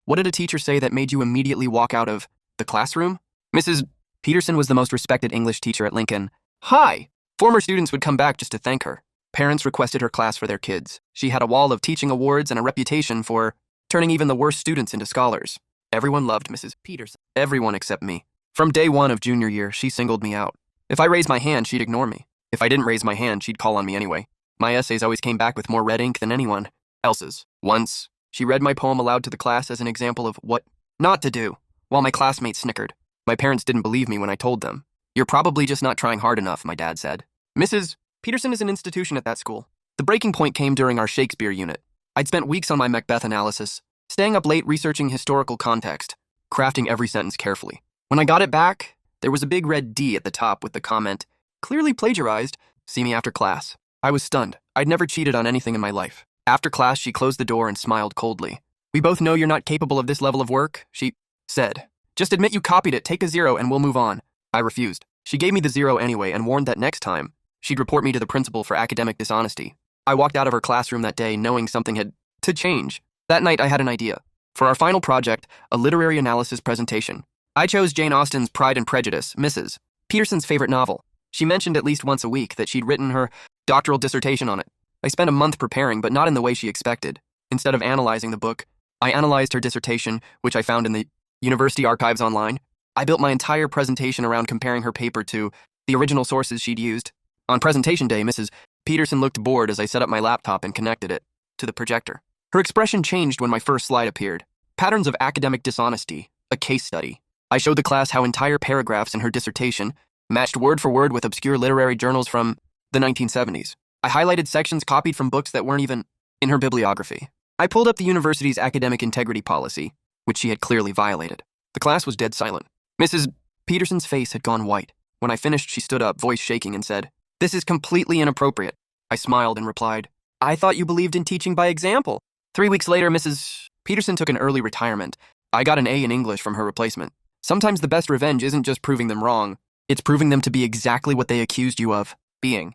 What did a teacher say that made you immediately walk out of the classroom? Mrs. Peterson was the most respected English teacher at Lincoln. Hi! Former students would come back just to thank her. Parents requested her class for their kids. She had a wall of teaching awards and a reputation for turning even the worst students into scholars. Everyone loved Mrs. Peterson. Everyone except me. From day one of junior year, she singled me out. If I raised my hand, she'd ignore me. If I didn't raise my hand, she'd call on me anyway. My essays always came back with more red ink than anyone else's. Once, she read my poem aloud to the class as an example of what not to do, while my classmates snickered. My parents didn't believe me when I told them. You're probably just not trying hard enough, my dad said. Mrs. Peterson is an institution at that school. The breaking point came during our Shakespeare unit. I'd spent weeks on my Macbeth analysis, staying up late researching historical context, crafting every sentence carefully. When I got it back, there was a big red D at the top with the comment, clearly plagiarized, see me after class. I was stunned. I'd never cheated on anything in my life. After class, she closed the door and smiled coldly. We both know you're not capable of this level of work, she said. Just admit you copied it, take a 0, and we'll move on. I refused. She gave me the 0 anyway and warned that next time, she'd report me to the principal for academic dishonesty. I walked out of her classroom that day knowing something had to change. That night, I had an idea. For our final project, a literary analysis presentation, I chose Jane Austen's Pride and Prejudice, Mrs. Peterson's favorite novel. She mentioned at least once a week that she'd written her doctoral dissertation on it. I spent a month preparing, but not in the way she expected. Instead of analyzing the book, I analyzed her dissertation, which I found in the university archives online. I built my entire presentation around comparing her paper to the original sources she'd used. On presentation day, Mrs. Peterson looked bored as I set up my laptop and connected it to the projector. Her expression changed when my first slide appeared. Patterns of academic dishonesty, a case study. I showed the class how entire paragraphs in her dissertation matched word for word with obscure literary journals from the 1970s. I highlighted sections copied from books that weren't even in her bibliography. I pulled up the university's academic integrity policy, which she had clearly violated. The class was dead silent. Mrs. Peterson's face had gone white. When I finished, she stood up, voice shaking, and said, "This is completely inappropriate." I smiled and replied, "I thought you believed in teaching by example." 3 weeks later, Mrs. Peterson took an early retirement. I got an A in English from her replacement. Sometimes the best revenge isn't just proving them wrong, it's proving them to be exactly what they accused you of being.